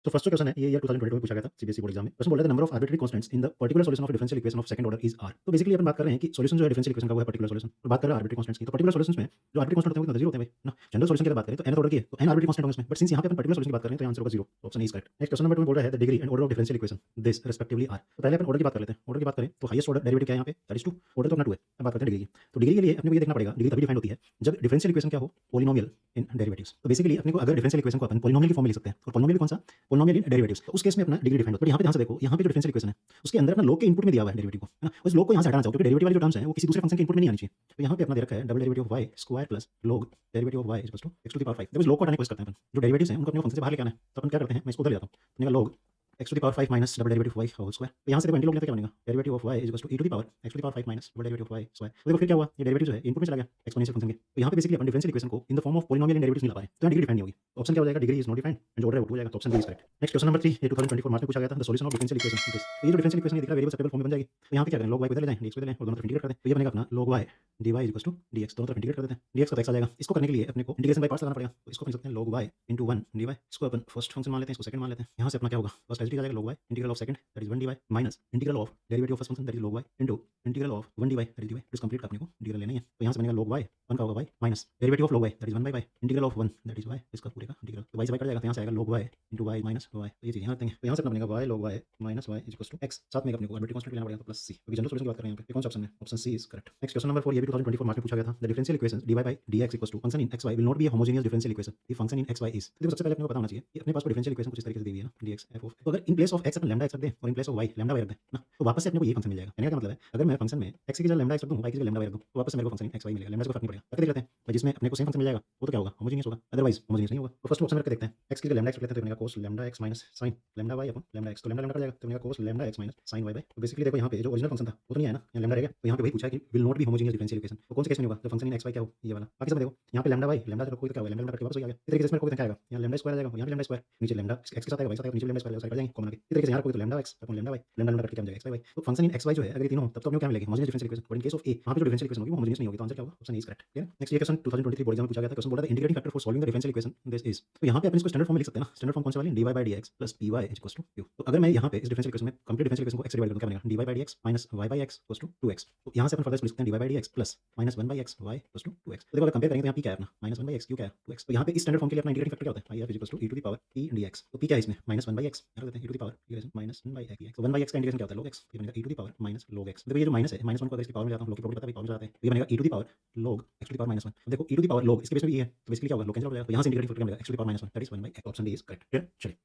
तो फर्स्ट जो क्वेश्चन है ये ईयर 2022 में पूछा गया था सीबीएसई बोर्ड एग्जाम में। क्वेश्चन बोल रहा है the number of arbitrary constants in the particular solution of differential equation of second order is are. तो बेसिकली अपन बात कर रहे हैं कि सॉल्यूशन जो है डिफरेंशियल इक्वेशन का वो है पर्टिकुलर सॉल्यूशन। तो बात कर रहे हैं आर्बिट्ररी कांस्टेंट्स की। तो पर्टिकुलर सॉल्यूशंस में जो आर्बिट्ररी कांस्टेंट होते हैं वो जीरो होते हैं भाई ना। जनरल सॉल्यूशन की अगर बात करें तो n ऑर्डर की है तो n आर्बिट्ररी कांस्टेंट होंगे इसमें। बट सिंस यहाँ पे अपन पर्टिकुलर सॉल्यूशन की बात कर रहे हैं तो आंसर होगा zero. Option is correct. Next question number 2 में बोल रहा है the degree and order of differential equation this respectively are. तो पहले अपन ऑर्डर की बात कर लेते हैं। ऑर्डर की बात करें तो हाईएस्ट ऑर्डर डेरिवेटिव क्या है यहाँ पे दैट इज 2। ऑर्डर तो अपना 2 है। अब बात करते हैं डिग्री की। तो डिग्री के लिए अपने को ये देखना पड़ेगा डिग्री तभी डिफाइंड होती है जब डिफरेंशियल इक्वेशन क्या हो पॉलिनोमियल इन डेरिवेटिव्स। तो बेसिकली अपने को अगर डिफरेंशियल इक्वेशन को अपन पॉलिनोमियल की फॉर्म में लिख सकते हैं और पॉलिनोमियल कौन सा पॉलिनोमियल इन डेरिवेटिव्स तो उस केस में अपना डिग्री डिफाइंड होता है। बट यहाँ पे ध्यान से देखो यहाँ पे जो डिफरेंशियल इक्वेशन है उसके अंदर अपना log के इनपुट में दिया हुआ है डेरिवेटिव को है ना। उस log को यहाँ से हटाना चाहो क्योंकि डेरिवेटिव वाली जो टर्म्स है वो किसी दूसरे फंक्शन के इनपुट में नहीं आनी चाहिए। तो यहाँ पे अपना दे रखा है double derivative of y square plus log derivative of y is equal to x to the power 5। देखो इस log को हटाने की कोशिश करते हैं अपन। जो डेरिवेटिव्स हैं उनको अपने फंक्शन से बाहर लेके आना है तो अपन क्या करते हैं मैं इसको उधर ले जाता हूँ। अपने का log x to the power 5 minus double derivative of y whole square. तो यहाँ से देखो एंटी लॉग लेते क्या बनेगा derivative of y is equal to e to the power x to the power 5 minus double derivative of y square. तो देखो फिर क्या हुआ ये डेरिवेटिव जो है इनपुट में चला गया एक्सपोनेंशियल फंक्शन के। तो यहाँ पे बेसिकली अपन डिफरेंशियल इक्वेशन को in the form of polynomial in derivatives नहीं ला पा रहे तो यहाँ डिग्री डिफाइंड नहीं होगी। ऑप्शन क्या हो जाएगा डिग्री इज नॉट डिफाइंड जो ऑर्डर है वो हो जाएगा। तो option B is correct. Next question number 3 ये 2024 मार्च में पूछा गया था the solution of differential equation. ये जो डिफरेंशियल इक्वेशन है दिख रहा है वेरिएबल सेपरेबल फॉर्म में बन जाएगी। तो यहाँ पे क्या करें log y को इधर ले जाएं dx को इधर ले और दोनों तरफ इंटीग्रेट कर दें। तो ये बनेगा अपना log y dy is equal to dx दोनों तरफ इंटीग्रेट कर देते हैं। dx का x आ जाएगा। इसको करने के लिए अपने को इंटीग्रेशन बाय पार्ट्स लगाना पड़ेगा। तो इसको लिख सकते हैं log y into 1 dy। इसको अपन फर्स्ट फंक्शन मान लेते हैं इसको सेकंड मान लेते हैं। यहाँ से अपना क्या होगा फर्स्ट एज इट इज आ जाएगा log y integral of second that is 1 dy minus integral of derivative of first function that is log y into integral of 1 dy that is dy। इस कंप्लीट का अपने को integral लेना है। तो यहाँ से बनेगा log y 1 का होगा y minus derivative of log y that is 1 by y integral of 1 that is y। इसका पूरे का इंटीग्रल तो y से y कट जाएगा तो यहाँ से आएगा log y into y minus y। तो ये चीज यहाँ रखते हैं। तो यहाँ से अपना बनेगा y log y minus y is equal to x साथ में अपने को आर्बिट्ररी कांस्टेंट लेना पड़ेगा तो प्लस c क्योंकि जनरल सॉल्यूशन की बात कर रहे हैं यहाँ पे। कौन सा ऑप्शन है option C is correct. Next question number 4 ये भी 2024 मार्च में पूछा गया था the differential equation dy by dx equal to function in xy will not be a homogeneous differential equation if function in xy is. देखो सबसे पहले अपने को पता होना चाहिए कि अपने पास डिफरेंशियल इक्वेशन कुछ इस तरीके से दी हुई है ना dx f of। तो अगर in place of x upon lambda x रख दें और in place of y lambda y रख दें ना तो वापस से अपने को ये फंक्शन मिल जाएगा। कहने का मतलब है अगर मैं फंक्शन में x की जगह लैम्डा x रख दूं y की जगह लैम्डा y रख दूं तो वापस से मेरे को फंक्शन इन xy मिलेगा। लैम्डा से कोई फर्क नहीं पड़ेगा। करके देख लेते हैं और जिसमें अपने को सेम फंक्शन मिल जाएगा वो तो क्या होगा होमोजेनियस होगा अदरवाइज होमोजेनियस नहीं होगा। तो फर्स्ट ऑप्शन में करके देखते हैं x की जगह लैम्डा x रख लेते हैं तो बनेगा cos lambda x minus sin lambda y upon lambda x। तो लैम्डा लैम्डा कट जाएगा तो बनेगा cos lambda x minus sin y by. तो बेसिकली देखो यहाँ पे जो ओरिजिनल फंक्शन था वो तो नहीं आया ना यहाँ लैम्डा रहेगा। तो यहाँ पे वही पूछा है कि will not B homogeneous differential equation. तो कौन से केस में होगा तो फंक्शन इन xy क्या हो ये वाला। बाकी सब देखो यहाँ पे लैम्डा y लैम्डा से कोई तो क्या होगा लैम्डा करके वापस वही आ गया। इस तरीके से मेरे को क्या आएगा यहाँ लैम्डा स्क्वायर आ जाएगा यहाँ भी लैम्डा स्क्वायर नीचे लैम्डा x के साथ आएगा y साथ आएगा नीचे लैम्डा स्क्वायर सारे कर जाएंगे कॉमन आगे। इस तरीके से यहाँ कोई तो lambda x upon lambda y lambda lambda करके क्या बन जाएगा xy y। तो फंक्शन इन xy जो है अगर ये तीनों हो तब तो अपने को क्या मिलेगी homogeneous differential equation. But in case of a वहाँ पे जो डिफरेंशियल इक्वेशन होगी वो होमोजेनियस नहीं होगी तो आंसर क्या होगा option A is correct. Clear. Next ये क्वेश्चन 2023 बोर्ड एग्जाम में पूछा गया था। क्वेश्चन बोला था integrating factor for solving the differential equation this is. तो यहाँ पे अपन इसको स्टैंडर्ड फॉर्म में लिख सकते हैं ना। स्टैंडर्ड फॉर्म कौन से वाली dy by dx plus py is equal to q। तो अगर मैं यहाँ पे इस डिफरेंशियल इक्वेशन में कंप्लीट डिफरेंशियल इक्वेशन को x से डिवाइड करूँ क्या बनेगा dy by dx minus y by x equal to 2x। तो यहाँ से अपन फर्दर लिख सकते हैं dy by dx plus minus 1 by x y equal to 2x। तो देखो अगर कंपेयर करेंगे तो यहाँ p क्या है अपना माइनस 1 by x q क्या है 2x। तो यहाँ पे इस स्टैंडर्ड फॉर्म के लिए अपना इंटीग्रेटिंग फैक्टर क्या होता है i f is equal to e to the power p dx। तो p क्या है इसमें माइनस 1 by x यहाँ रख देते हैं e to the power minus 1 by x। तो 1 by x का इंटीग्रेशन क्या होता है log x। ये बनेगा e to the power minus log x। देखो ये जो माइनस है माइनस 1 को अगर इसकी पावर में जाता हूँ log की प्रॉपर्टी पता है पावर में जाता है ये बनेगा e to the power log x to the power minus 1। देखो e to the power log इसके बेस में भी है तो बेसिकली क्या होगा log कैंसिल हो जाएगा। तो यहाँ से इंटीग्रेटिंग फैक्टर क्या मिलेगा x to the power minus 1 that is 1 by x। Option D is correct. चलिए